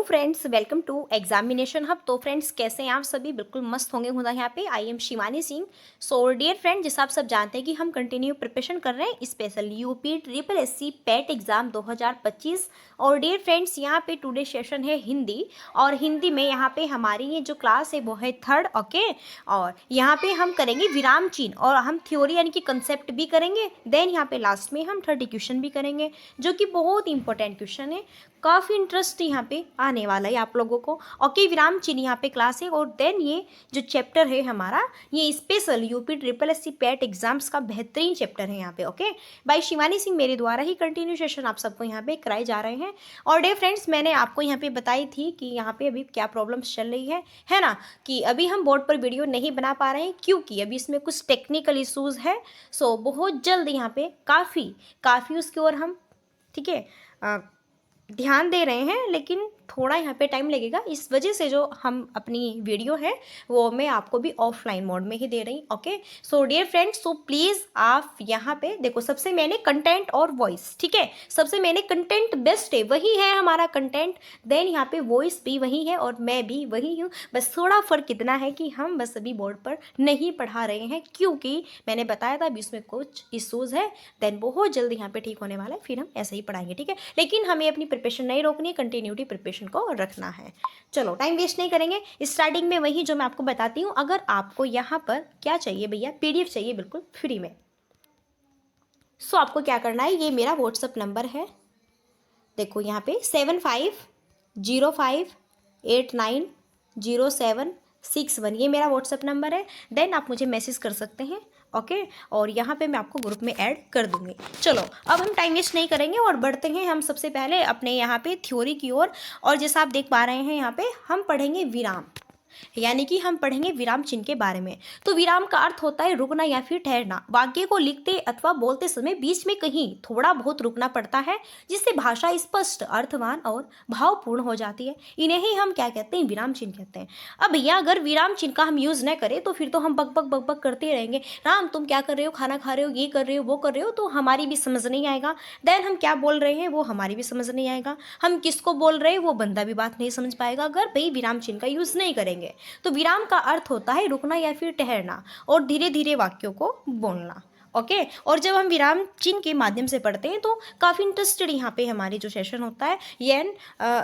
Friends, welcome to examination hub. तो friends, कैसे हैं आप सभी? बिल्कुल मस्त होंगे खुदा यहाँ पे। I am Shivani Singh. So dear friend, जैसा आप सब जानते हैं कि हम कंटिन्यू प्रिपरेशन कर रहे हैं स्पेशल यूपी ट्रिपल एससी पेट एग्जाम 2025। और डियर फ्रेंड्स, यहाँ पे टुडे सेशन है हिंदी। और हिंदी में यहाँ पे हमारी ये जो क्लास है वो है थर्ड। ओके, और यहाँ पे हम करेंगे विराम चिन्ह और हम थ्योरी यानी कि कंसेप्ट भी करेंगे। देन यहाँ पे लास्ट में हम 30 क्वेश्चन भी करेंगे, जो कि बहुत इंपॉर्टेंट क्वेश्चन है। काफ़ी इंटरेस्ट यहाँ पे आने वाला है आप लोगों को। ओके, विराम चिन्ह यहाँ पे क्लास है। और देन ये जो चैप्टर है हमारा, ये स्पेशल यूपी ट्रिपल एससी पेट एग्जाम्स का बेहतरीन चैप्टर है यहाँ पे। ओके, बाय शिवानी सिंह मेरे द्वारा ही कंटिन्यू सेशन आप सबको यहाँ पे कराए जा रहे हैं। और डे फ्रेंड्स, मैंने आपको यहाँ पे बताई थी कि यहाँ पे अभी क्या प्रॉब्लम्स चल रही है ना, कि अभी हम बोर्ड पर वीडियो नहीं बना पा रहे हैं क्योंकि अभी इसमें कुछ टेक्निकल इशूज़ है। सो बहुत जल्द यहाँ पे काफ़ी उसकी ओर हम, ठीक है, ध्यान दे रहे हैं, लेकिन थोड़ा यहाँ पे टाइम लगेगा। इस वजह से जो हम अपनी वीडियो है वो मैं आपको भी ऑफलाइन मोड में ही दे रही। Okay, so dear friends, so please आप यहाँ पे देखो, सबसे मैंने कंटेंट और वॉइस, ठीक है, सबसे मैंने कंटेंट बेस्ट है, वही है हमारा कंटेंट। देन यहाँ पे वॉइस भी वही है और मैं भी वही हूँ। बस थोड़ा फ़र्क इतना है कि हम बस अभी बोर्ड पर नहीं पढ़ा रहे हैं क्योंकि मैंने बताया था अभी इसमें कुछ इशूज़ है। देन बहुत जल्दी यहाँ पे ठीक होने वाला है, फिर हम ऐसे ही पढ़ाएंगे, ठीक है। लेकिन हमें अपनी प्रिपरेशन नहीं रोकनी है, कंटिन्यूटी प्रिपरेशन को रखना है। चलो, टाइम वेस्ट नहीं करेंगे। स्टार्टिंग में वही जो मैं आपको बताती हूँ, अगर आपको यहाँ पर क्या चाहिए भैया, पीडीएफ चाहिए बिल्कुल फ्री में। सो आपको क्या करना है, ये मेरा व्हाट्सअप नंबर है, देखो यहाँ पे 7505890761, ये मेरा व्हाट्सअप नंबर है। देन आप मुझे मैसेज कर सकते हैं। ओके, और यहाँ पे मैं आपको ग्रुप में ऐड कर दूंगी। चलो, अब हम टाइम वेस्ट नहीं करेंगे और बढ़ते हैं हम सबसे पहले अपने यहाँ पे थ्योरी की ओर। और जैसा आप देख पा रहे हैं यहाँ पे हम पढ़ेंगे विराम, यानी कि हम पढ़ेंगे विराम चिन्ह के बारे में। तो विराम का अर्थ होता है रुकना या फिर ठहरना। वाक्य को लिखते अथवा बोलते समय बीच में कहीं थोड़ा बहुत रुकना पड़ता है, जिससे भाषा स्पष्ट, अर्थवान और भावपूर्ण हो जाती है। इन्हें ही हम क्या कहते हैं, विराम चिन्ह कहते हैं। अब भैया, अगर विराम चिन्ह का हम यूज़ न करें तो फिर तो हम बक बक बक बक करते रहेंगे, राम तुम क्या कर रहे हो, खाना खा रहे हो, ये कर रहे हो, वो कर रहे हो, तो हमारी भी समझ नहीं आएगा। देन हम क्या बोल रहे हैं वो हमारी भी समझ नहीं आएगा। हम किसको बोल रहे हैं वो बंदा भी बात नहीं समझ पाएगा अगर भाई विराम चिन्ह का यूज़ नहीं करेंगे। तो विराम का अर्थ होता है रुकना या फिर ठहरना और धीरे धीरे वाक्यों को बोलना। ओके, और जब हम विराम चिन्ह के माध्यम से पढ़ते हैं तो काफ़ी इंटरेस्टेड यहाँ पे हमारी जो सेशन होता है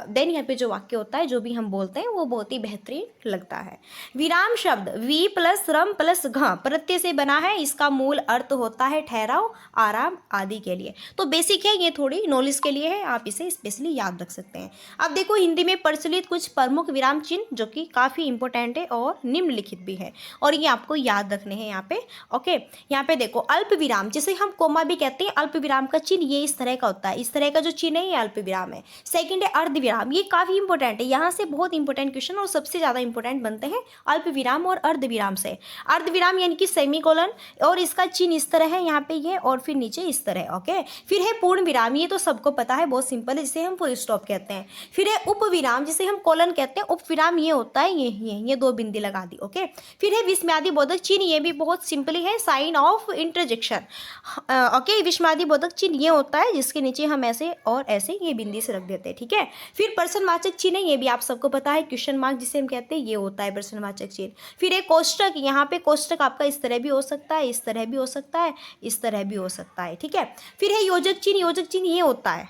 देन यहाँ पे जो वाक्य होता है, जो भी हम बोलते हैं वो बहुत ही बेहतरीन लगता है। विराम शब्द वी प्लस रम प्लस घ प्रत्यय से बना है। इसका मूल अर्थ होता है ठहराव, आराम आदि के लिए। तो बेसिक है, ये थोड़ी नॉलेज के लिए है, आप इसे स्पेशली याद रख सकते हैं। अब देखो, हिंदी में प्रचलित कुछ प्रमुख विराम चिन्ह जो कि काफ़ी इंपॉर्टेंट है और निम्नलिखित भी है, और ये आपको याद रखने हैं यहाँ पे। ओके, यहाँ पे देखो, अल्प विराम, जिसे हम कोमा भी कहते हैं, अल्प विराम का चिन्ह ये इस तरह का होता है। इस तरह का जो चिन्ह है ये अल्प विराम है। सेकंड है अर्ध विराम, ये काफ़ी इंपॉर्टेंट है, यहाँ से बहुत इंपॉर्टेंट क्वेश्चन और सबसे ज़्यादा इंपॉर्टेंट बनते हैं अल्प विराम और अर्ध विराम से। अर्ध विराम यानी कि सेमीकोलन, और इसका चिन्ह इस तरह है यहाँ पे ये, और फिर नीचे इस तरह। ओके, फिर है पूर्ण विराम, ये तो सबको पता है, बहुत सिंपल है, जिसे हम फुल स्टॉप कहते हैं। फिर है उप विराम, जिसे हम कोलन कहते हैं। उप विराम ये होता है ये दो बिंदी लगा दी। ओके, फिर है विस्मयादि बोधक चिन्ह, ये भी बहुत सिंपली है, साइन ऑफ इंटरजेक्शन। ओके, विस्मयादि बोधक चिन्ह ये होता है जिसके नीचे हम ऐसे और ऐसे ये बिंदी से रख देते हैं, ठीक है। फिर प्रश्नवाचक चिन्ह, ये भी आप सबको पता है, क्वेश्चन मार्क जिसे हम कहते हैं, ये होता है प्रश्नवाचक चिन्ह। फिर एक कोष्टक, यहाँ पे कोष्टक आपका इस तरह भी हो सकता है, इस तरह भी हो सकता है, इस तरह भी हो सकता है, ठीक है। फिर है योजक चिन्ह, योजक चिन्ह ये होता है,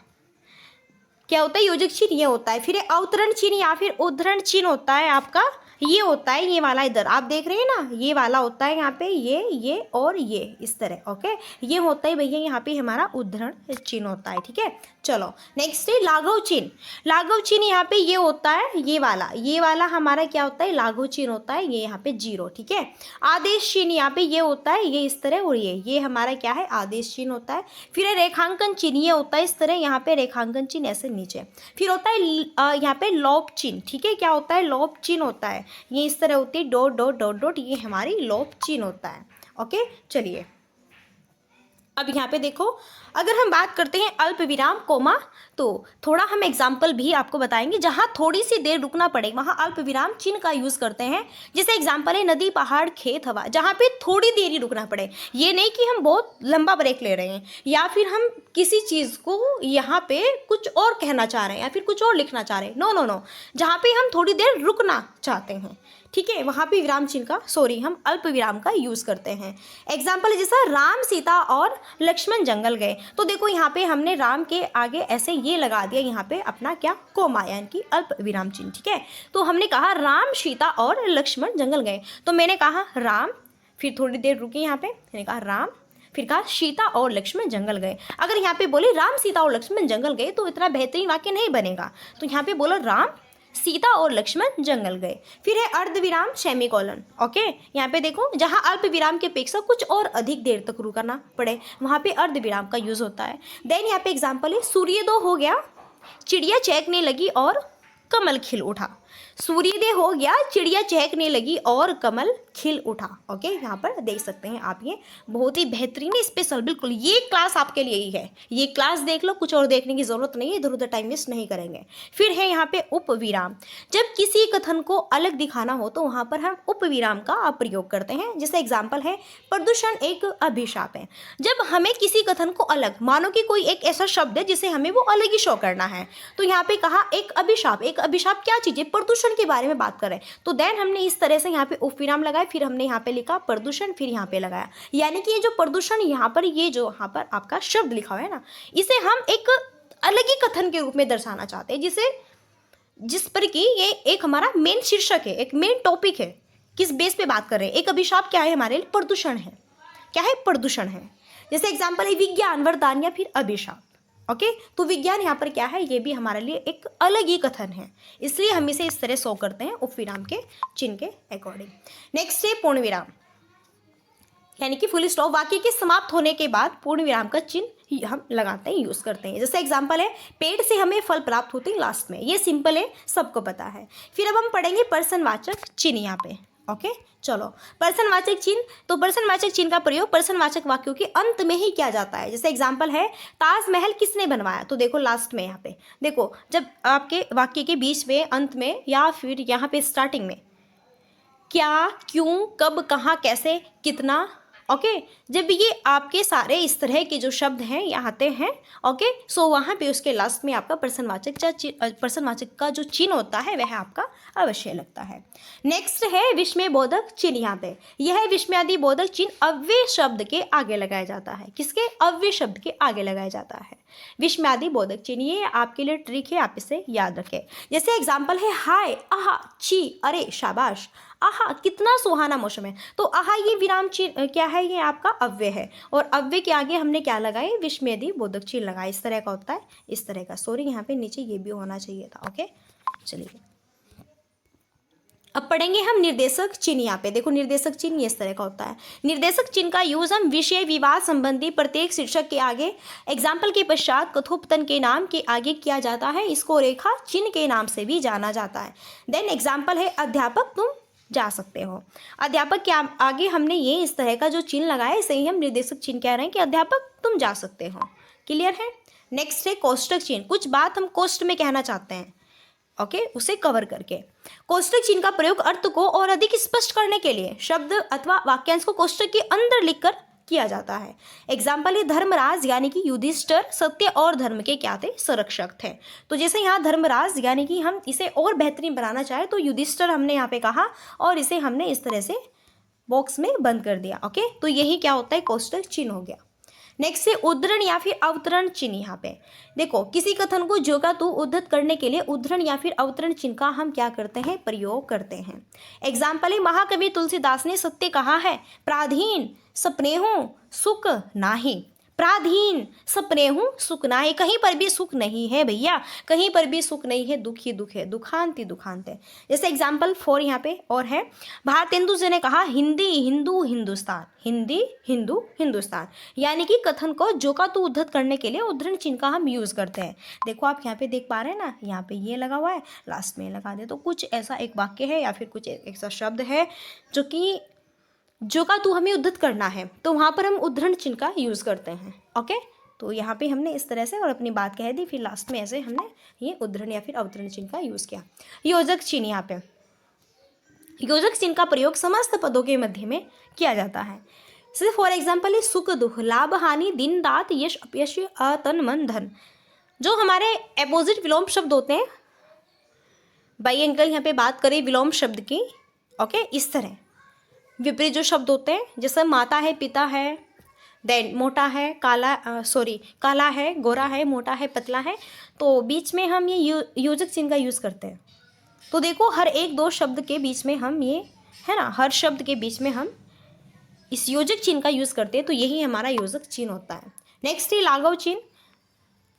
क्या होता है, योजक चिन्ह ये होता है। फिर है अवतरण चिन्ह या फिर उद्धरण चिन्ह होता है आपका, ये होता है ये वाला, इधर आप देख रहे हैं ना, ये वाला होता है यहाँ पे, ये और ये इस तरह। ओके, ये होता है भैया यहाँ पे हमारा उद्धरण चिन्ह होता है, ठीक है। चलो, नेक्स्ट है लाघव चिन्ह। लाघव चिन्ह यहाँ पे ये होता है, ये वाला हमारा क्या होता है, लाघव चिन्ह होता है, ये यहाँ पे 0, ठीक है। आदेश चिन्ह यहाँ पे ये होता है, ये इस तरह, और ये हमारा क्या है, आदेश चिन्ह होता है। फिर है रेखांकन चिन्ह, ये होता है इस तरह, यहाँ पे रेखांकन चिन्ह ऐसे नीचे। फिर होता है यहाँ पे लोप चिन्ह, ठीक है, क्या होता है, लोप चिन्ह होता है, ये इस तरह होती है, डॉट डॉट डॉट डॉट, ये हमारी लोप चिन्ह होता है। ओके, चलिए अब यहाँ पे देखो, अगर हम बात करते हैं अल्प विराम कोमा, तो थोड़ा हम एग्जाम्पल भी आपको बताएंगे जहाँ थोड़ी सी देर रुकना पड़े वहाँ अल्प विराम चिन्ह का यूज़ करते हैं। जैसे एग्जाम्पल है नदी, पहाड़, खेत, हवा, जहाँ पे थोड़ी देर ही रुकना पड़े। ये नहीं कि हम बहुत लंबा ब्रेक ले रहे हैं या फिर हम किसी चीज़ को यहाँ पे कुछ और कहना चाह रहे हैं या फिर कुछ और लिखना चाह रहे हैं। नो नो नो, जहाँ पे हम थोड़ी देर रुकना चाहते हैं, ठीक है, वहाँ पे विराम चिन्ह का हम अल्प विराम का यूज़ करते हैं। एग्जाम्पल जैसा राम, सीता और लक्ष्मण जंगल गए, तो देखो यहाँ पे हमने राम के आगे ऐसे ये लगा दिया यहाँ पे अपना क्या, कोमा, यानी कि अल्प विराम चिन्ह, ठीक है। तो हमने कहा राम, सीता और लक्ष्मण जंगल गए, तो मैंने कहा राम, फिर थोड़ी देर रुकी यहाँ पे, मैंने कहा राम, फिर कहा सीता और लक्ष्मण जंगल गए। अगर यहाँ पे बोले राम, सीता और लक्ष्मण जंगल गए तो इतना बेहतरीन वाक्य नहीं बनेगा, तो यहाँ पे बोला राम, सीता और लक्ष्मण जंगल गए। फिर है अर्धविराम सेमीकोलन, ओके। यहाँ पे देखो जहाँ अल्प विराम की अपेक्षा कुछ और अधिक देर तक रुकना पड़े वहाँ पे अर्धविराम का यूज होता है। देन यहाँ पे एग्जाम्पल है सूर्योदय हो गया, चिड़िया चहकने लगी और कमल खिल उठा। सूर्योदय हो गया, चिड़िया चहकने लगी और कमल खिल उठा, ओके। यहाँ पर देख सकते हैं आप, ये बहुत ही बेहतरीन स्पेशल, बिल्कुल ये क्लास आपके लिए ही है, ये क्लास देख लो, कुछ और देखने की जरूरत नहीं है, इधर उधर टाइम वेस्ट नहीं करेंगे। फिर है यहाँ पे उपविराम, जब किसी कथन को अलग दिखाना हो तो वहाँ पर हम उपविराम का प्रयोग करते हैं। जैसे एग्जाम्पल है प्रदूषण एक अभिशाप है, जब हमें किसी कथन को अलग, मानो कि कोई एक ऐसा शब्द है जिसे हमें वो अलग ही शो करना है, तो यहाँ पे कहा एक अभिशाप। एक अभिशाप क्या चीज़ है, प्रदूषण के बारे में बात करें, तो देन हमने इस तरह से यहाँ पे उपविराम लगाया, फिर हमने यहाँ पे लिखा प्रदूषण, फिर यहाँ पे लगाया, यानी कि ये जो प्रदूषण यहाँ पर, ये जो यहाँ पर आपका शब्द लिखा हुआ है ना, इसे हम एक अलग ही कथन के रूप में दर्शाना चाहते हैं, जिस पर कि ये एक हमारा मेन शीर्षक है, एक मेन टॉपिक है, किस बेस पे बात कर रहे हैं। एक अभिशाप क्या है हमारे लिए, प्रदूषण है। क्या है, प्रदूषण है। जैसे एग्जाम्पल है विज्ञान, वरदान या फिर अभिशाप, ओके। तो विज्ञान यहाँ पर क्या है, ये भी हमारे लिए एक अलग ही कथन है, इसलिए हम इसे इस तरह शो करते हैं उपविराम के चिन्ह के अकॉर्डिंग। नेक्स्ट है पूर्ण विराम, यानी कि फुल स्टॉप, वाक्य के समाप्त होने के बाद पूर्ण विराम का चिन्ह हम लगाते हैं, यूज करते हैं। जैसे एग्जांपल है पेड़ से हमें फल प्राप्त होते हैं लास्ट में, ये सिंपल है, सबको पता है। फिर अब हम पढ़ेंगे प्रश्नवाचक चिन्ह यहाँ पे, ओके। चलो प्रश्नवाचक चिन्ह, तो प्रश्नवाचक चिन्ह का प्रयोग प्रश्नवाचक वाक्यों के अंत में ही किया जाता है। जैसे एग्जांपल है ताजमहल किसने बनवाया, तो देखो लास्ट में यहाँ पे देखो, जब आपके वाक्य के बीच में, अंत में या फिर यहाँ पे स्टार्टिंग में क्या, क्यों, कब, कहाँ, कैसे, कितना, ओके। जब ये आपके सारे इस तरह के जो शब्द हैं ये आते हैं, ओके, सो वहाँ पे उसके लास्ट में आपका प्रश्नवाचक का जो चिन्ह होता है वह आपका अवश्य लगता है। नेक्स्ट है विस्मयबोधक चिन्ह। यहाँ पे यह विस्मयादिबोधक चिन्ह अव्यय शब्द के आगे लगाया जाता है। किसके, अव्यय शब्द के आगे लगाया जाता है विस्मयादिबोधक चिन्ह। ये आपके लिए ट्रिक है, आप इसे याद रखें। जैसे एग्जाम्पल है हाय, आहा, छी, अरे, शाबाश, आहा कितना सुहाना मौसम है, तो आहा ये विराम चिन्ह क्या है, ये आपका अव्यय है, और अव्यय के आगे हमने क्या लगाए, विस्मयादिबोधक चिन्ह लगाए। इस तरह का होता है, इस तरह का, सॉरी यहाँ पे नीचे ये भी होना चाहिए था, ओके। चलिए अब पढ़ेंगे हम निर्देशक चिन्ह। यहाँ पे देखो निर्देशक चिन्ह इस तरह का होता है। निर्देशक चिन्ह का यूज हम विषय विवाद संबंधी प्रत्येक शीर्षक के आगे, एग्जाम्पल के पश्चात कथोपकथन के नाम के आगे किया जाता है। इसको रेखा चिन्ह के नाम से भी जाना जाता है। देन एग्जाम्पल है अध्यापक तुम जा सकते हो। अध्यापक के आगे हमने ये इस तरह का जो चिन्ह लगाया, इसे ही हम निर्देशक चिन्ह कह रहे हैं कि अध्यापक तुम जा सकते हो। क्लियर है। नेक्स्ट है कोष्टक चिन्ह। कुछ बात हम कोष्ट में कहना चाहते हैं, ओके, उसे कवर करके। कोष्टक चिन्ह का प्रयोग अर्थ को और अधिक स्पष्ट करने के लिए शब्द अथवा वाक्यांश को कोष्टक के अंदर लिखकर किया जाता है। एग्जाम्पल है धर्मराज यानी कि युधिष्ठिर सत्य और धर्म के क्या थे, संरक्षक थे। तो जैसे यहाँ धर्मराज यानी कि हम इसे और बेहतरीन बनाना चाहे तो युधिष्ठिर हमने यहाँ पे कहा और इसे हमने इस तरह से बॉक्स में बंद कर दिया, ओके। तो यही क्या होता है, कोष्टक चिन्ह हो गया। नेक्स्ट है उद्धरण या फिर अवतरण चिन्ह। यहाँ पे देखो किसी कथन को जो का तू उद्धत करने के लिए उद्धरण या फिर अवतरण चिन्ह का हम क्या करते हैं, प्रयोग करते हैं। एग्जाम्पल है महाकवि तुलसीदास ने सत्य कहा है, प्राधीन सपनेहु सुख नाही। प्राधीन सपनेहु सुख नाही, कहीं पर भी सुख नहीं है भैया, कहीं पर भी सुख नहीं है, दुख ही दुख है, दुखांति दुखांत है। जैसे एग्जाम्पल 4 यहाँ पे और है, भारतेंदु जी ने कहा हिंदी हिंदू हिंदुस्तान, हिंदी हिंदू हिंदुस्तान, यानी कि कथन को जो का तू उद्धत करने के लिए उद्धरण चिन्ह का हम यूज करते हैं। देखो आप यहाँ पे देख पा रहे हैं ना, यहाँ पे ये लगा हुआ है, लास्ट में लगा दे, तो कुछ ऐसा एक वाक्य है या फिर कुछ ऐसा शब्द है जो कि जो का तू हमें उद्धृत करना है, तो वहाँ पर हम उद्धरण चिन्ह का यूज़ करते हैं। ओके, तो यहाँ पे हमने इस तरह से और अपनी बात कह दी, फिर लास्ट में ऐसे हमने ये उद्धरण या फिर अवतरण चिन्ह का यूज़ किया। योजक चिन्ह, यहाँ पे योजक चिन्ह का प्रयोग समस्त पदों के मध्य में किया जाता है। सिर्फ फॉर एग्जाम्पल सुख दुख, लाभ हानि, दिन दात, यश अपयश, तन मन धन, जो हमारे अपोजिट विलोम शब्द होते हैं। भाई अंकल यहाँ पे बात करें विलोम शब्द की, ओके, इस तरह विपरीत जो शब्द होते हैं, जैसे माता है, पिता है, देन मोटा है, काला है, गोरा है, मोटा है, पतला है, तो बीच में हम ये योजक चिन्ह का यूज़ करते हैं। तो देखो हर एक दो शब्द के बीच में हम ये, है ना, हर शब्द के बीच में हम इस योजक चिन्ह का यूज़ करते हैं, तो यही हमारा योजक चिन्ह होता है। नेक्स्ट है लाघव चिन्ह।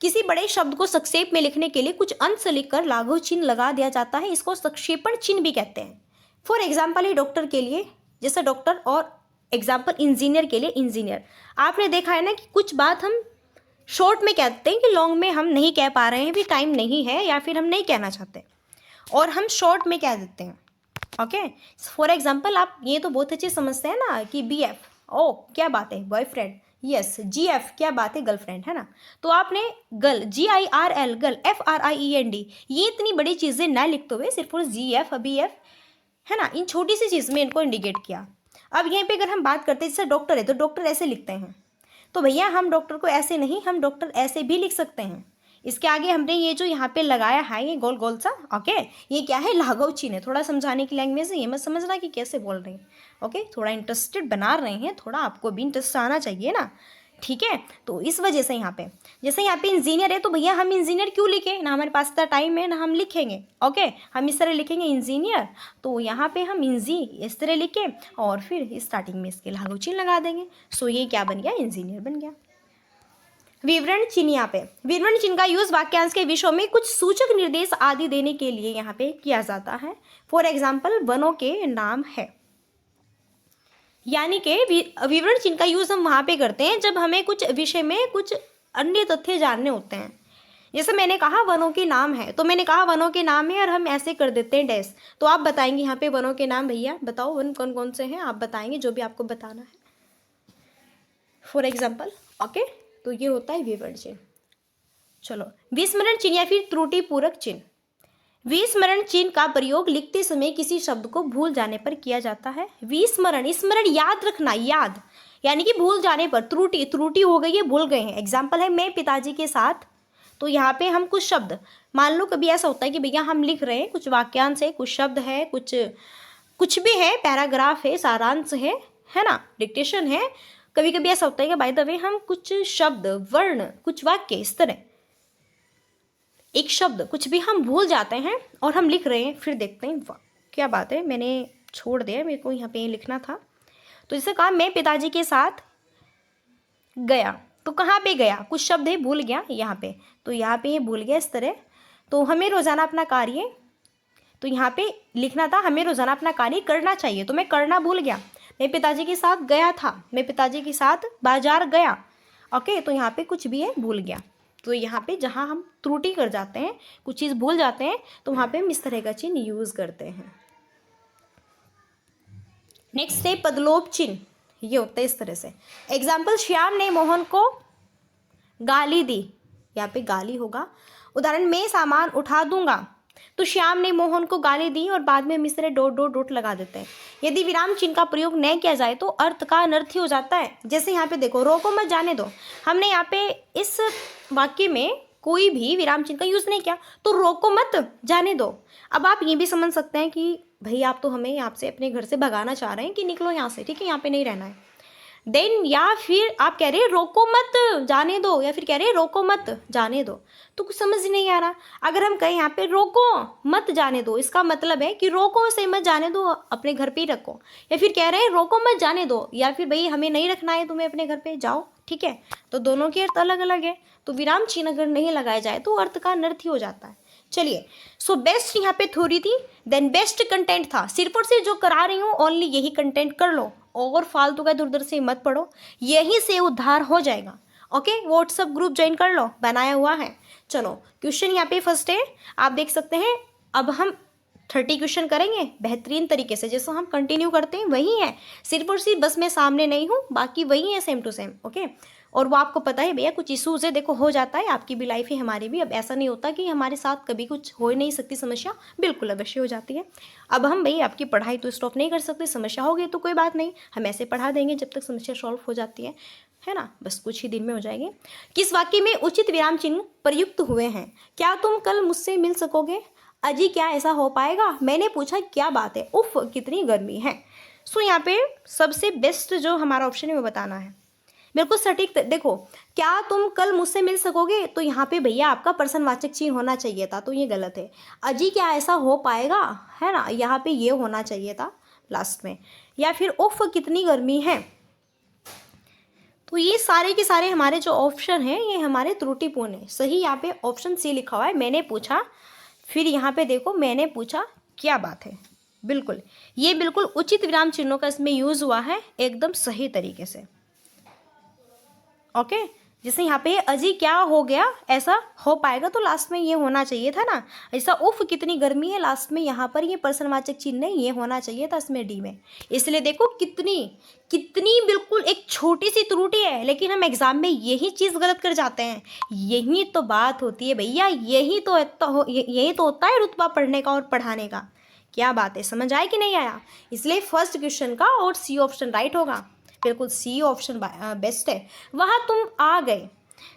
किसी बड़े शब्द को संक्षेप में लिखने के लिए कुछ अंश लिखकर लाघव चिन्ह लगा दिया जाता है, इसको संक्षेपण चिन्ह भी कहते हैं। फॉर एग्जाम्पल ही डॉक्टर के लिए जैसे डॉक्टर, और एग्जाम्पल इंजीनियर के लिए इंजीनियर। आपने देखा है ना कि कुछ बात हम शॉर्ट में कहते हैं कि लॉन्ग में हम नहीं कह पा रहे हैं, भी टाइम नहीं है या फिर हम नहीं कहना चाहते, और हम शॉर्ट में कह देते हैं। ओके, फॉर एग्जाम्पल आप ये तो बहुत अच्छी समझते हैं ना कि BF, ओ क्या बात है, बॉयफ्रेंड, यस, GF क्या बात है, गर्लफ्रेंड, है ना। तो आपने गर्ल, GIRL, गर्ल, FRIEND, ये इतनी बड़ी चीज़ें ना लिखते हुए सिर्फ GF, BF, है ना, इन छोटी सी चीज़ में इनको इंडिकेट किया। अब यहीं पे अगर हम बात करते हैं, जैसे डॉक्टर है तो डॉक्टर ऐसे लिखते हैं, तो भैया हम डॉक्टर को ऐसे नहीं, हम डॉक्टर ऐसे भी लिख सकते हैं। इसके आगे हमने ये जो यहाँ पे लगाया है ये गोल गोल सा, ओके, ये क्या है, लाघव चिन्ह है। थोड़ा समझाने की लैंग्वेज है, ये मत समझना कि कैसे बोल रहे हैं, ओके, थोड़ा इंटरेस्टेड बना रहे हैं, थोड़ा आपको भी इंटरेस्ट आना चाहिए ना, ठीक है। तो इस वजह से यहाँ पे, जैसे यहाँ पे इंजीनियर है, तो भैया हम इंजीनियर क्यों लिखें, ना हमारे पास इतना टाइम है ना हम लिखेंगे, ओके, हम इस तरह लिखेंगे इंजीनियर, तो यहाँ पे हम इंजी इस तरह लिखें और फिर स्टार्टिंग में इसके लाघव चिन्ह लगा देंगे। सो ये क्या बन गया, इंजीनियर बन गया। विवरण चिन्ह, यहाँ पे विवरण चिन्ह का यूज वाक्यांश के विषयों में कुछ सूचक निर्देश आदि देने के लिए यहाँ पे किया जाता है। फॉर एग्जाम्पल वनों के नाम है, यानी कि विवरण चिन्ह का यूज हम वहाँ पे करते हैं जब हमें कुछ विषय में कुछ अन्य तथ्य जानने होते हैं। जैसे मैंने कहा वनों के नाम है, तो मैंने कहा वनों के नाम है और हम ऐसे कर देते हैं डैश, तो आप बताएंगे यहाँ पे वनों के नाम, भैया बताओ वन कौन कौन से हैं, आप बताएंगे जो भी आपको बताना है, फॉर एग्जाम्पल, ओके। तो ये होता है विवरण चिन्ह। चलो, विस्मरण चिन्ह या फिर त्रुटि पूरक चिन्ह। विस्मरण चिन्ह का प्रयोग लिखते समय किसी शब्द को भूल जाने पर किया जाता है। विस्मरण, स्मरण याद रखना, याद, यानी कि भूल जाने पर, त्रुटि, त्रुटि हो गई है, भूल गए हैं। एग्जाम्पल है मैं पिताजी के साथ, तो यहाँ पे हम कुछ शब्द, मान लो कभी ऐसा होता है कि भैया हम लिख रहे हैं कुछ वाक्यांश है, कुछ शब्द है, कुछ भी है, पैराग्राफ है, सारांश है ना, डिक्टेशन है। कभी कभी ऐसा होता है कि बाय द वे हम कुछ शब्द, वर्ण, कुछ वाक्य, इस तरह एक शब्द कुछ भी हम भूल जाते हैं और हम लिख रहे हैं, फिर देखते हैं वाह क्या बात है, मैंने छोड़ दिया, मेरे को यहाँ पे लिखना था। तो जैसे कहा मैं पिताजी के साथ गया, तो कहाँ पे गया, कुछ शब्द है, भूल गया यहाँ पे, तो यहाँ पे ये भूल गया इस तरह। तो हमें रोज़ाना अपना कार्य, तो यहाँ पे लिखना था हमें रोज़ाना अपना कार्य करना चाहिए, तो मैं करना भूल गया। मैं पिताजी के साथ गया था, मैं पिताजी के साथ बाजार गया, ओके, तो यहाँ पे कुछ भी है, भूल गया। तो यहाँ पे जहाँ हम त्रुटि कर जाते हैं, कुछ चीज़ भूल जाते हैं, तो वहाँ पे हम इस तरह का चिन्ह यूज़ करते हैं। नेक्स्ट है पदलोप चिन्ह, ये होता है इस तरह से। एग्जाम्पल, श्याम ने मोहन को गाली दी, यहाँ पे गाली होगा। उदाहरण, मैं सामान उठा दूंगा, तो श्याम ने मोहन को गाली दी और बाद में हम इस तरह डॉट डॉट डॉट लगा देते हैं। यदि विराम चिन्ह का प्रयोग न किया जाए तो अर्थ का अनर्थ ही हो जाता है। जैसे यहाँ पे देखो, रोको मत जाने दो, हमने यहाँ पे इस वाक्य में कोई भी विराम चिन्ह का यूज़ नहीं किया, तो रोको मत जाने दो। अब आप ये भी समझ सकते हैं कि भाई आप तो हमें यहाँ से अपने घर से भगाना चाह रहे हैं कि निकलो यहाँ से, ठीक है, यहाँ पे नहीं रहना है। देन या फिर आप कह रहे हैं रोको मत जाने दो, या फिर कह रहे हैं रोको मत जाने दो, तो कुछ समझ नहीं आ रहा। अगर हम कहें यहाँ पे रोको मत जाने दो, इसका मतलब है कि रोको से मत जाने दो, अपने घर पे ही रखो। या फिर कह रहे हैं रोको मत जाने दो, या फिर भाई हमें नहीं रखना है तुम्हें अपने घर पे, जाओ, ठीक है, तो दोनों के अर्थ अलग अलग है। तो विराम चिन्ह अगर नहीं लगाया जाए तो अर्थ का अनर्थ ही हो जाता है। चलिए, सो बेस्ट यहाँ पे थ्योरी थी, देन बेस्ट कंटेंट था। सिर्फ और सिर्फ जो करा रही हूँ ओनली यही कंटेंट कर लो, और फालतू का इधर उधर से मत पढ़ो, यहीं से उद्धार हो जाएगा। ओके, व्हाट्सअप ग्रुप ज्वाइन कर लो, बनाया हुआ है। चलो, क्वेश्चन यहाँ पे फर्स्ट है, आप देख सकते हैं। अब हम 30 क्वेश्चन करेंगे बेहतरीन तरीके से, जैसा हम कंटिन्यू करते हैं वही है, सिर्फ और सिर्फ बस मैं सामने नहीं हूँ, बाकी वही है सेम टू सेम। ओके, और वो आपको पता है भैया कुछ इशूज़ है, देखो हो जाता है, आपकी भी लाइफ है हमारी भी, अब ऐसा नहीं होता कि हमारे साथ कभी कुछ हो ही नहीं सकती समस्या, बिल्कुल अवश्य हो जाती है। अब हम भाई आपकी पढ़ाई तो स्टॉप नहीं कर सकते, समस्या होगी तो कोई बात नहीं, हम ऐसे पढ़ा देंगे जब तक समस्या सॉल्व हो जाती है ना, बस कुछ ही दिन में हो जाएगी। किस वाक्य में उचित विराम चिन्ह प्रयुक्त हुए हैं? क्या तुम कल मुझसे मिल सकोगे? अजी क्या ऐसा हो पाएगा? मैंने पूछा क्या बात है? उफ कितनी गर्मी है। सो यहाँ पे सबसे बेस्ट जो हमारा ऑप्शन है वो बताना है, बिल्कुल सटीक। देखो, क्या तुम कल मुझसे मिल सकोगे, तो यहाँ पे भैया आपका प्रश्नवाचक चिन्ह होना चाहिए था, तो ये गलत है। अजी क्या ऐसा हो पाएगा, है ना, यहाँ पे ये होना चाहिए था लास्ट में, या फिर उफ कितनी गर्मी है। तो ये सारे के सारे हमारे जो ऑप्शन हैं ये हमारे त्रुटिपूर्ण है। सही यहाँ पे ऑप्शन सी लिखा हुआ है, मैंने पूछा, फिर यहाँ पे देखो मैंने पूछा क्या बात है, बिल्कुल ये बिल्कुल उचित विराम चिन्हों का इसमें यूज़ हुआ है एकदम सही तरीके से। ओके, जैसे यहाँ पे अजी क्या हो गया ऐसा हो पाएगा, तो लास्ट में ये होना चाहिए था ना, ऐसा उफ कितनी गर्मी है, लास्ट में यहाँ पर ये प्रश्नवाचक चिन्ह नहीं, ये होना चाहिए था इसमें डी में। इसलिए देखो कितनी कितनी बिल्कुल एक छोटी सी त्रुटि है, लेकिन हम एग्जाम में यही चीज़ गलत कर जाते हैं। यही तो बात होती है भैया, यही तो होता है रुतबा पढ़ने का और पढ़ाने का। क्या बात है, समझ आया कि नहीं आया? इसलिए फर्स्ट क्वेश्चन का और सी ऑप्शन राइट होगा, बिल्कुल सी ऑप्शन बेस्ट है। वहाँ तुम आ गए,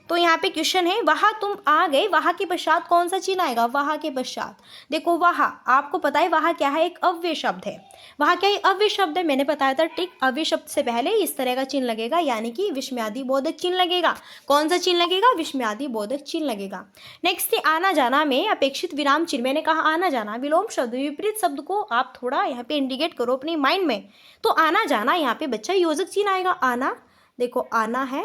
तो यहाँ पे क्वेश्चन है वहाँ तुम आ गए, वहाँ के पश्चात कौन सा चिन्ह आएगा? वहाँ के पश्चात देखो, वहाँ आपको पता है वहाँ क्या है, एक अव्यय शब्द है। वहाँ क्या है, अव्यय शब्द है, मैंने बताया था ठीक। अव्यय शब्द से पहले इस तरह का चिन्ह लगेगा, यानी कि विस्मयादि बोधक चिन्ह लगेगा। कौन सा चिन्ह लगेगा? विस्मयादि बोधक चिन्ह लगेगा। नेक्स्ट है आना जाना में अपेक्षित विराम चिन्ह। मैंने कहा आना जाना विलोम शब्द, विपरीत शब्द को आप थोड़ा यहाँ पे इंडिकेट करो अपनी माइंड में। तो आना जाना यहाँ पे बच्चा योजक चिन्ह आएगा। आना, देखो आना है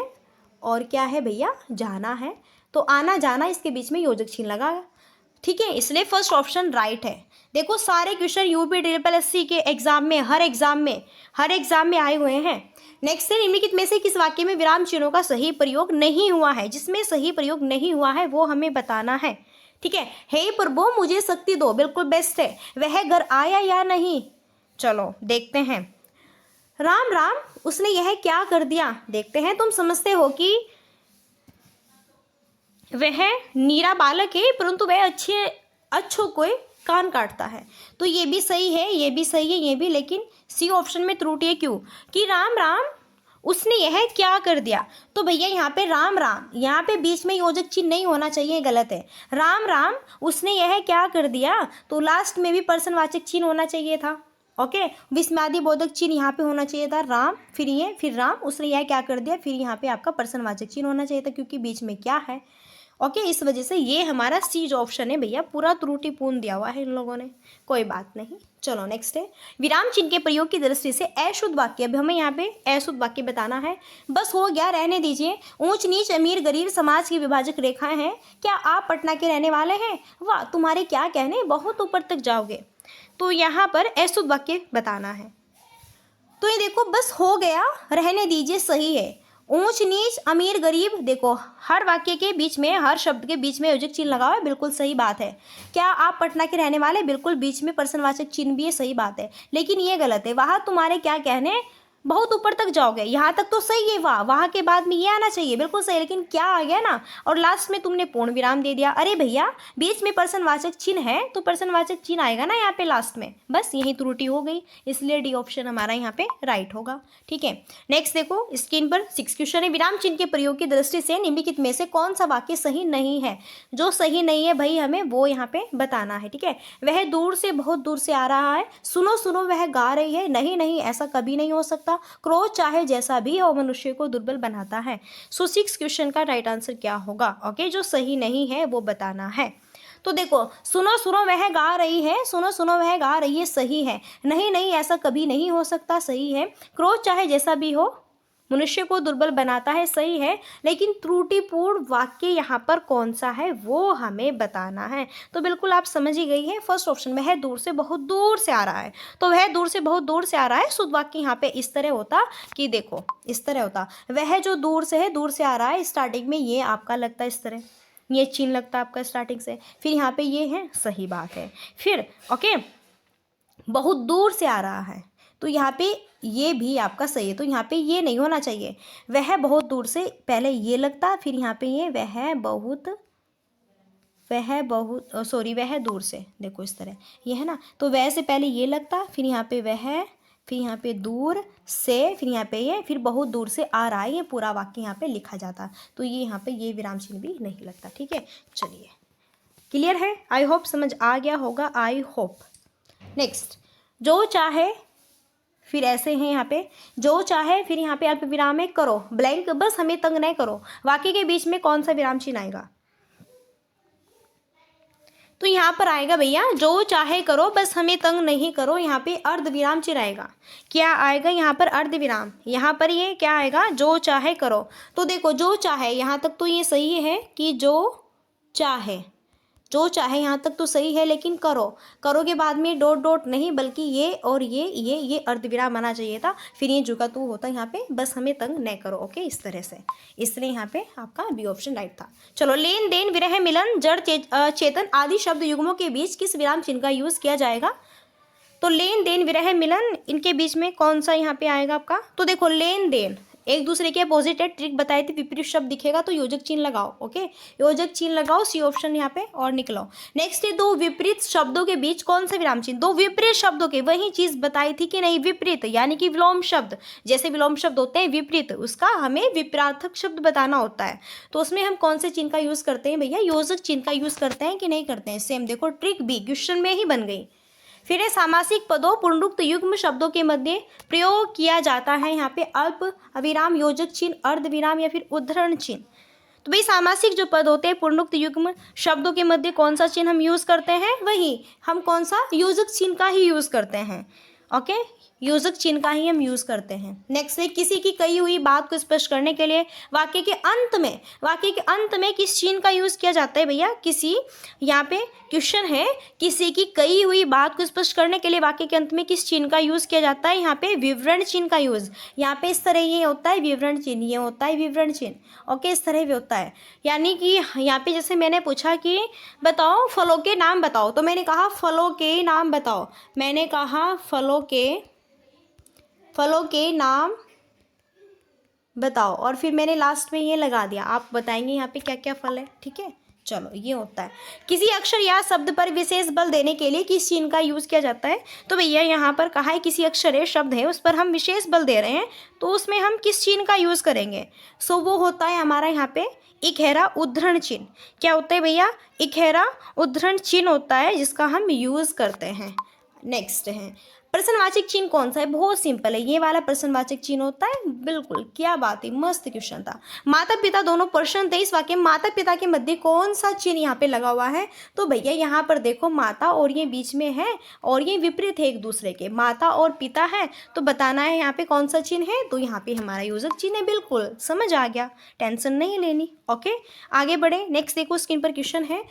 और क्या है भैया, जाना है, तो आना जाना इसके बीच में योजक चिन्ह लगा, ठीक है, इसलिए फर्स्ट ऑप्शन राइट है। देखो सारे क्वेश्चन यूपी SSC के एग्जाम में हर एग्जाम में आए हुए हैं। नेक्स्ट है निम्नलिखित में से किस वाक्य में विराम चिन्हों का सही प्रयोग नहीं हुआ है? जिसमें सही प्रयोग नहीं हुआ है वो हमें बताना है, ठीक है। हे प्रभु मुझे शक्ति दो, बिल्कुल बेस्ट है। वह घर आया या नहीं, चलो देखते हैं। राम राम उसने यह क्या कर दिया, देखते हैं। तुम समझते हो कि वह नीरा बालक है, परंतु वह अच्छों को कान काटता है, तो ये भी सही है, ये भी सही है, ये भी, लेकिन सी ऑप्शन में त्रुटि है। क्यों? कि राम राम उसने यह क्या कर दिया, तो भैया यहाँ पे राम राम, यहाँ पे बीच में योजक चिन्ह नहीं होना चाहिए, गलत है। राम राम उसने यह क्या कर दिया, तो लास्ट में भी पर्सनवाचक चिन्ह होना चाहिए था। ओके, विस्मयादि बोधक चिन्ह यहाँ पे होना चाहिए था, राम, फिर ये, फिर राम, उसने यह क्या कर दिया, फिर यहाँ पे आपका पर्सनवाचक चिन्ह होना चाहिए था, क्योंकि बीच में क्या है। ओके, इस वजह से ये हमारा सी जो ऑप्शन है भैया पूरा त्रुटिपूर्ण दिया हुआ है इन लोगों ने, कोई बात नहीं। चलो नेक्स्ट है विराम चिन्ह के प्रयोग की दृष्टि से अशुद्ध वाक्य। अब हमें यहाँ पे अशुद्ध वाक्य बताना है। बस हो गया, रहने दीजिए। ऊंच नीच अमीर गरीब समाज की विभाजक रेखाएं हैं। क्या आप पटना के रहने वाले हैं? वाह, तुम्हारे क्या कहने, बहुत ऊपर तक जाओगे। तो यहाँ पर अशुद्ध वाक्य बताना है। तो ये देखो, बस हो गया, रहने दीजिए सही है। ऊंच नीच अमीर गरीब, देखो हर वाक्य के बीच में, हर शब्द के बीच में योजक चिन्ह लगा हुआ है, बिल्कुल सही बात है। क्या आप पटना के रहने वाले, बिल्कुल बीच में प्रश्नवाचक चिन्ह भी है, सही बात है, लेकिन ये गलत है। वहाँ तुम्हारे क्या कहने, बहुत ऊपर तक जाओगे, यहाँ तक तो सही है, वाह, वहाँ के बाद में ये आना चाहिए, बिल्कुल सही, लेकिन क्या आ गया ना, और लास्ट में तुमने पूर्ण विराम दे दिया। अरे भैया बीच में प्रश्नवाचक चिन्ह है, तो प्रश्नवाचक चिन्ह आएगा ना यहाँ पे लास्ट में, बस यही त्रुटि हो गई, इसलिए डी ऑप्शन हमारा यहाँ पे राइट होगा, ठीक है। नेक्स्ट देखो स्क्रीन पर 6 क्वेश्चन है। विराम चिन्ह के प्रयोग की दृष्टि से निम्नलिखित में से कौन सा वाक्य सही नहीं है? जो सही नहीं है भाई हमें वो यहाँ पे बताना है, ठीक है। वह दूर से, बहुत दूर से आ रहा है। सुनो सुनो वह गा रही है। नहीं नहीं, ऐसा कभी नहीं हो सकता। क्रोध चाहे जैसा भी हो मनुष्य को दुर्बल बनाता है। सो 6 क्वेश्चन का राइट आंसर क्या होगा? ओके, जो सही नहीं है वो बताना है। तो देखो, सुनो सुनो वह गा रही है, सुनो सुनो वह गा रही है, सही है। नहीं नहीं, ऐसा कभी नहीं हो सकता, सही है। क्रोध चाहे जैसा भी हो मनुष्य को दुर्बल बनाता है, सही है, लेकिन त्रुटिपूर्ण वाक्य यहाँ पर कौन सा है वो हमें बताना है। तो बिल्कुल आप समझ ही गई है, फर्स्ट ऑप्शन में है दूर से, बहुत दूर से आ रहा है, तो वह दूर से बहुत दूर से आ रहा है। शुद्ध वाक्य यहाँ पे इस तरह होता कि देखो इस तरह होता, वह जो दूर से है, दूर से आ रहा है, स्टार्टिंग में ये आपका लगता है इस तरह, ये चिन्ह लगता है आपका स्टार्टिंग से, फिर यहाँ पे ये है, सही बात है। फिर ओके, बहुत दूर से आ रहा है, तो यहाँ पे ये भी आपका सही है। तो यहाँ पे ये नहीं होना चाहिए, वह बहुत दूर से, पहले ये लगता फिर यहाँ पे ये वह दूर से, देखो इस तरह ये है ना, तो वह से पहले ये लगता, फिर यहाँ पे वह, फिर यहाँ पे दूर से, फिर यहाँ पे ये, फिर बहुत दूर से आ रहा है, ये पूरा वाक्य यहाँ पे लिखा जाता। तो ये यहाँ पे ये विराम चिन्ह भी नहीं लगता। ठीक है, चलिए क्लियर है, आई होप समझ आ गया होगा, आई होप। नेक्स्ट, जो चाहे, फिर ऐसे हैं यहाँ पे, जो चाहे, फिर यहाँ पे अल्प विराम है करो ब्लैंक, बस हमें तंग नहीं करो। वाक्य के बीच में कौन सा विराम चिन्ह आएगा? तो यहाँ पर आएगा भैया, जो चाहे करो बस हमें तंग नहीं करो, यहाँ पे अर्ध विराम चिन्ह आएगा। क्या आएगा यहाँ पर? अर्ध विराम। यहाँ पर ये क्या आएगा? जो चाहे करो। तो देखो जो चाहे, यहाँ तक तो ये सही है कि जो चाहे, जो चाहे यहाँ तक तो सही है, लेकिन करो, करो के बाद में डॉट डॉट नहीं, बल्कि ये और ये अर्धविराम आना चाहिए था, फिर ये जुगा तू होता यहाँ पे, बस हमें तंग न करो। ओके, इस तरह से, इसलिए यहाँ पे आपका बी ऑप्शन राइट था। चलो, लेन देन, विरह, मिलन, जड़, चेतन आदि शब्द युग्मों के बीच किस विराम चिन्ह का यूज किया जाएगा? तो लेन देन, विरह, मिलन, इनके बीच में कौन सा यहाँ पे आएगा आपका? तो देखो लेन देन एक दूसरे के अपोजिट है, ट्रिक बताई थी, विपरीत शब्द दिखेगा तो योजक चिन्ह लगाओ। ओके, योजक चिन्ह लगाओ, सी ऑप्शन यहाँ पे और निकलो। नेक्स्ट है, दो विपरीत शब्दों के बीच कौन सा विराम चिन्ह? दो विपरीत शब्दों के, वही चीज बताई थी कि नहीं, विपरीत यानी कि विलोम शब्द, जैसे विलोम शब्द होते हैं विपरीत, उसका हमें विपरार्थक शब्द बताना होता है, तो उसमें हम कौन से चिन्ह का यूज करते हैं भैया? योजक चिन्ह का यूज करते हैं कि नहीं करते हैं? सेम देखो, ट्रिक भी क्वेश्चन में ही बन गई। फिर है, सामासिक पदों पूर्णोक्त युग्म शब्दों के मध्य प्रयोग किया जाता है यहाँ पे अल्प विराम, योजक चिन्ह, अर्ध विराम या फिर उद्धरण चिन्ह। तो भाई सामासिक जो पद होते हैं पूर्णोक्त युग्म शब्दों के मध्य कौन सा चिन्ह हम यूज करते हैं? वही हम कौन सा? योजक चिन्ह का ही यूज करते हैं। ओके, योजक चिन्ह का ही हम यूज करते हैं। नेक्स्ट है, किसी की कही हुई बात को स्पष्ट करने के लिए वाक्य के अंत में किस चिन्ह का यूज किया जाता है भैया? किसी, यहाँ पे क्वेश्चन है, किसी की कही हुई बात को स्पष्ट करने के लिए वाक्य के अंत में किस चिन्ह का यूज किया जाता है? यहाँ पे विवरण चिन्ह का यूज। यहाँ पे इस तरह ये होता है विवरण चिन्ह, ये होता है विवरण चिन्ह। ओके, इस तरह भी होता है, यानी कि यहाँ पे जैसे मैंने पूछा कि बताओ फलों के नाम बताओ, तो मैंने कहा फलों के नाम बताओ, मैंने कहा फलों के नाम बताओ, और फिर मैंने लास्ट में ये लगा दिया, आप बताएंगे यहाँ पे क्या क्या फल है। ठीक है, चलो ये होता है। किसी अक्षर या शब्द पर विशेष बल देने के लिए किस चिन्ह का यूज किया जाता है? तो भैया यहाँ पर कहा है किसी अक्षर है, शब्द है, उस पर हम विशेष बल दे रहे हैं, तो उसमें हम किस चिन्ह का यूज करेंगे? सो वो होता है हमारा यहाँ पे इकहरा उद्धरण चिन्ह। क्या होता है भैया? इकहरा उद्धरण चिन्ह होता है, जिसका हम यूज करते हैं। नेक्स्ट है, प्रश्नवाचक चिन्ह कौन सा है? बहुत सिंपल है, ये वाला प्रश्नवाचक चिन्ह होता है। बिल्कुल, क्या बात है, मस्त क्वेश्चन था। माता पिता दोनों प्रश्न थे इस वाक्य में, माता पिता के मध्य कौन सा चिन्ह यहाँ पे लगा हुआ है? तो भैया यहाँ पर देखो, माता और ये बीच में है और ये विपरीत है एक दूसरे के, माता और पिता है, तो बताना है यहाँ पे कौन सा चिन्ह है, तो यहाँ पे हमारा योजक चिन्ह है। बिल्कुल समझ आ गया, टेंशन नहीं लेनी। ओके, आगे बढ़े। नेक्स्ट देखो, स्क्रीन पर क्वेश्चन है,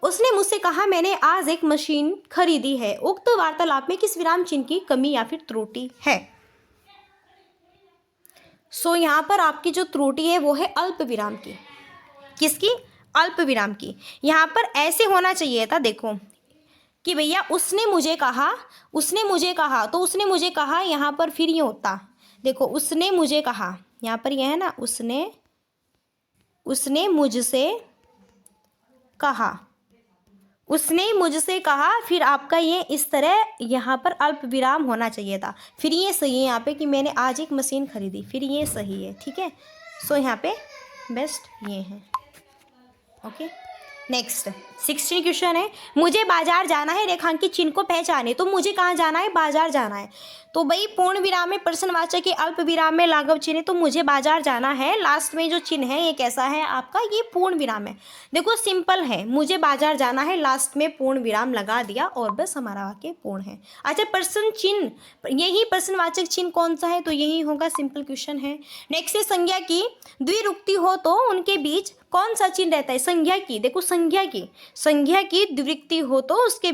उसने मुझसे कहा मैंने आज एक मशीन खरीदी है, उक्त वार्तालाप में किस विराम चिन्ह की कमी या फिर त्रुटि है? सो यहाँ पर आपकी जो त्रुटि है वो है अल्प विराम की। किसकी? अल्प विराम की। यहाँ पर ऐसे होना चाहिए था, देखो कि भैया उसने मुझे कहा, तो उसने मुझे कहा, यहाँ पर फिर ये होता, देखो उसने मुझे कहा, यहाँ पर यह है ना, उसने मुझसे कहा, फिर आपका ये इस तरह यहाँ पर अल्प विराम होना चाहिए था, फिर ये सही है यहाँ पे कि मैंने आज एक मशीन खरीदी, फिर ये सही है। ठीक है, सो यहाँ पे बेस्ट ये है। ओके, नेक्स्ट 16 क्वेश्चन है, मुझे बाजार जाना है, रेखांकित चिन्ह को पहचाने। तो मुझे कहाँ जाना है? बाजार जाना है। तो भाई पूर्ण विराम में प्रश्नवाचक के, अल्प विराम में लाघव चिन्ह, तो मुझे बाजार जाना है, लास्ट में जो चिन्ह है ये कैसा है आपका? ये पूर्ण विराम है। देखो सिंपल है, मुझे बाजार जाना है, लास्ट में पूर्ण विराम लगा दिया और बस हमारा वाक्य पूर्ण है। अच्छा, प्रश्न चिन्ह, यही प्रश्नवाचक चिन्ह कौन सा है? तो यही होगा, सिंपल क्वेश्चन है। नेक्स्ट है, संज्ञा की द्विरुक्ति हो तो उनके बीच कौन सा चिन्ह रहता है? संज्ञा की, देखो संज्ञा की द्विरुक्ति हो तो उसके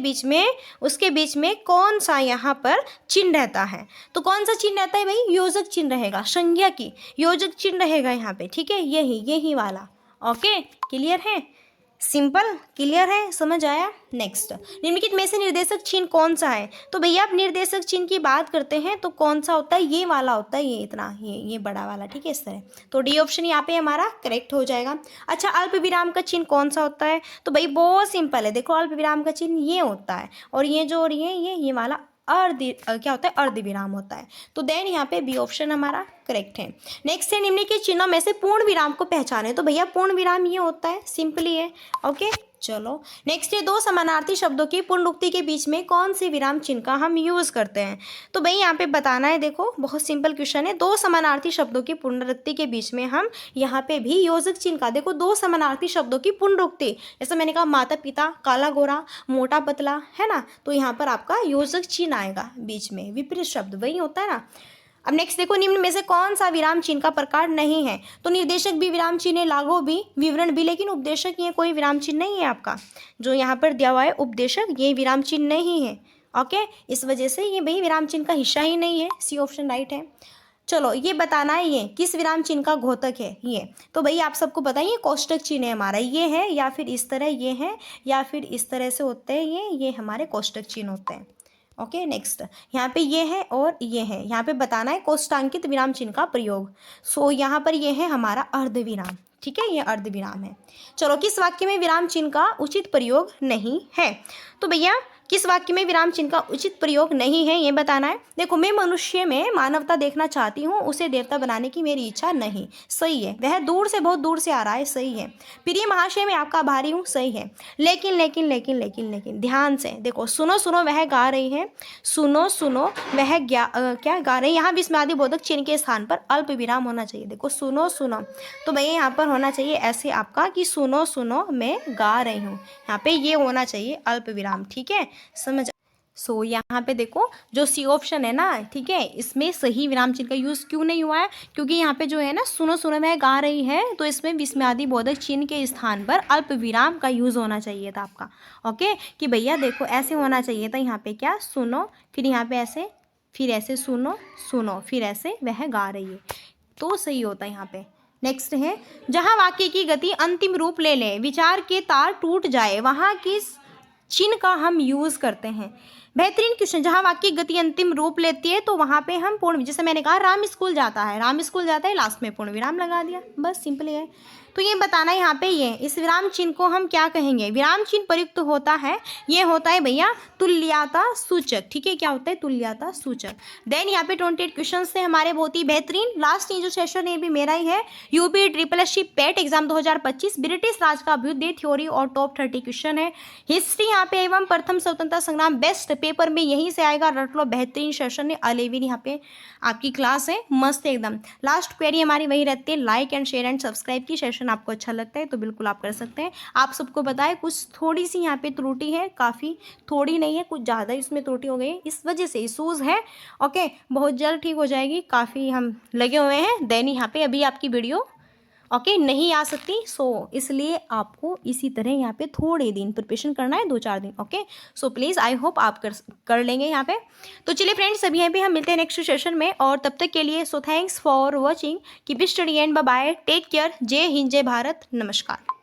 बीच में कौन सा यहाँ पर चिन्ह रहता है? तो कौन सा चिन्ह रहता है भाई? योजक चिन्ह रहेगा, संज्ञा की योजक चिन्ह रहेगा यहाँ पे। ठीक है, यही वाला। ओके, क्लियर है? सिंपल, क्लियर है, समझ आया। नेक्स्ट, निम्नलिखित में से निर्देशक चिन्ह कौन सा है? तो भैया आप निर्देशक चिन्ह की बात करते हैं तो कौन सा होता है? ये वाला होता है, ये इतना, ये बड़ा वाला, ठीक है, इस तरह। तो डी ऑप्शन यहाँ पे हमारा करेक्ट हो जाएगा। अच्छा, अल्प विराम का चिन्ह कौन सा होता है? तो भाई बहुत सिंपल है, देखो अल्प विराम का चिन्ह ये होता है, और ये जो और ये वाला क्या होता है? अर्ध विराम होता है। तो देन यहाँ पे बी ऑप्शन हमारा करेक्ट है। नेक्स्ट है, निम्नलिखित चिन्हों में से पूर्ण विराम को पहचाने। तो भैया पूर्ण विराम ये होता है, सिंपली है। ओके, चलो नेक्स्ट है, दो समानार्थी शब्दों की पुनरुक्ति के बीच में कौन से विराम चिन्ह का हम यूज करते हैं? तो भाई यहाँ पे बताना है, देखो बहुत सिंपल क्वेश्चन है। दो समानार्थी शब्दों की पुनरुक्ति के बीच में हम यहाँ पे भी योजक चिन्ह का, देखो दो समानार्थी शब्दों की पुनरुक्ति, जैसे मैंने कहा माता पिता, काला गोरा, मोटा पतला, है ना, तो यहाँ पर आपका योजक चिन्ह आएगा बीच में, विपरीत शब्द वही होता है ना। अब नेक्स्ट देखो, निम्न में से कौन सा विराम चिन्ह का प्रकार नहीं है? तो निर्देशक भी विराम चिन्ह है, लागू भी, विवरण भी, लेकिन उपदेशक ये कोई विराम चिन्ह नहीं है आपका। जो यहाँ पर दिया हुआ है उपदेशक, ये विराम चिन्ह नहीं है। ओके, इस वजह से ये भाई विराम चिन्ह का हिस्सा ही नहीं है, सी ऑप्शन राइट है। चलो ये बताना है ये किस विराम चिन्ह का घोतक है ये। तो भाई आप सबको पता है ये कोष्टक चिन्ह है हमारा, ये है या फिर इस तरह ये है या फिर इस तरह से होते हैं, ये हमारे कोष्टक चिन्ह होते हैं। ओके, नेक्स्ट यहाँ पे ये है और ये है, यहाँ पे बताना है कोष्टांकित विराम चिन्ह का प्रयोग। सो यहाँ पर ये है हमारा अर्ध विराम, ठीक है, ये अर्ध विराम है। चलो, किस वाक्य में विराम चिन्ह का उचित प्रयोग नहीं है? तो भैया किस वाक्य में विराम चिन्ह का उचित प्रयोग नहीं है ये बताना है। देखो, मैं मनुष्य में मानवता देखना चाहती हूँ, उसे देवता बनाने की मेरी इच्छा नहीं, सही है। वह दूर से, बहुत दूर से आ रहा है, सही है। प्रिय महाशय मैं आपका आभारी हूँ, सही है। लेकिन लेकिन लेकिन लेकिन लेकिन ध्यान से देखो, सुनो सुनो वह गा रही है, सुनो सुनो वह क्या गा रही है, यहाँ विस्मयादि बोधक चिन्ह के स्थान पर अल्प विराम होना चाहिए। देखो सुनो सुनो, तो भैया यहाँ पर होना चाहिए ऐसे आपका कि सुनो सुनो मैं गा रही हूँ, यहाँ पे ये होना चाहिए अल्प विराम, ठीक है, समझ। सो यहाँ पे देखो जो सी ऑप्शन है ना, ठीक है, इसमें सही विराम चिन्ह का यूज़ क्यों नहीं हुआ है? क्योंकि यहाँ पे जो है ना सुनो सुनो वह गा रही है, तो इसमें विस्मयादि बोधक चिन्ह के स्थान पर अल्प विराम का यूज़ होना चाहिए था आपका। ओके, कि भैया देखो ऐसे होना चाहिए था, यहाँ पे क्या सुनो, फिर यहाँ पे ऐसे, फिर ऐसे सुनो सुनो, फिर ऐसे वह गा रही है, तो सही होता है यहाँ पे। नेक्स्ट है, जहाँ वाक्य की गति अंतिम रूप ले ले, विचार के तार टूट जाए, वहाँ किस चिन्ह का हम यूज़ करते हैं? बेहतरीन क्वेश्चन। जहाँ वाक्य की गति अंतिम रूप लेती है तो वहाँ पे हम पूर्ण, जैसे मैंने कहा राम स्कूल जाता है, राम स्कूल जाता है, लास्ट में पूर्ण विराम लगा दिया, बस सिंपल है। तो ये बताना है यहाँ पे, ये इस विराम चिन्ह को हम क्या कहेंगे? विराम चिन्ह प्रयुक्त होता है, ये होता है भैया तुल्यता सूचक, ठीक है, क्या होता है? तुल्यता सूचक। देन यहाँ पे 28 क्वेश्चन थे हमारे, बहुत ही बेहतरीन। लास्ट ये जो सेशन है ये भी मेरा ही है, UP SSC PET exam 2025, British Raj का अभ्युदय थ्योरी और टॉप 30 क्वेश्चन है। हिस्ट्री यहाँ पे एवं प्रथम स्वतंत्रता संग्राम बेस्ट पेपर में यहीं से आएगा, रट लो, बेहतरीन सेशन है। 11 यहाँ पे आपकी क्लास है, मस्त एकदम। लास्ट क्वेरी हमारी वही रहती है, like and share and subscribe की। सेशन आपको अच्छा लगता है तो बिल्कुल आप कर सकते हैं। आप सबको बताएं कुछ थोड़ी सी यहाँ पे त्रुटि है, काफ़ी थोड़ी नहीं है, कुछ ज़्यादा इसमें त्रुटि हो गई है, इस वजह से इशूज़ है। ओके, बहुत जल्द ठीक हो जाएगी, काफ़ी हम लगे हुए हैं। देन यहाँ पे अभी आपकी वीडियो नहीं आ सकती, सो इसलिए आपको इसी तरह यहाँ पे थोड़े दिन प्रिपरेशन करना है, 2-4 दिन। Okay, so please I hope आप कर लेंगे यहाँ पे। तो चलिए फ्रेंड्स, अभी यहाँ पे हम मिलते हैं नेक्स्ट सेशन में, और तब तक के लिए so thanks for watching, keep study and bye bye, take care, जय हिंद, जय भारत, नमस्कार।